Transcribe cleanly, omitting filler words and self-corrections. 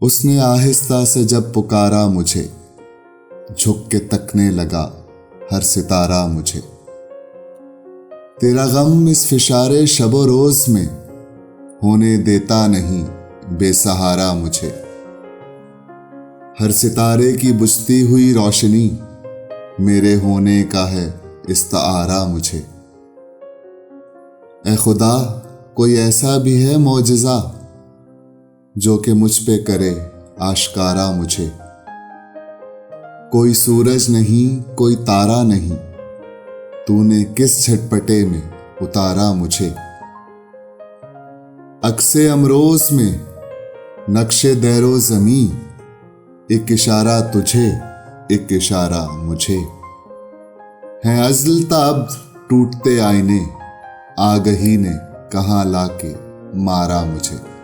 उसने आहिस्ता से जब पुकारा मुझे, झुक के तकने लगा हर सितारा मुझे। तेरा गम इस फिशारे शबो रोज में होने देता नहीं बेसहारा मुझे। हर सितारे की बुझती हुई रोशनी मेरे होने का है इस्तारा मुझे। ए खुदा, कोई ऐसा भी है मौजिज़ा जो कि मुझ पे करे आश्कारा मुझे। कोई सूरज नहीं, कोई तारा नहीं, तूने किस झटपटे में उतारा मुझे। अक्से अमरोज में नक्शे दैरो ज़मी, एक इशारा तुझे एक इशारा मुझे। हैं अज़्ल ताब टूटते आईने, आगही ने कहाँ लाके मारा मुझे।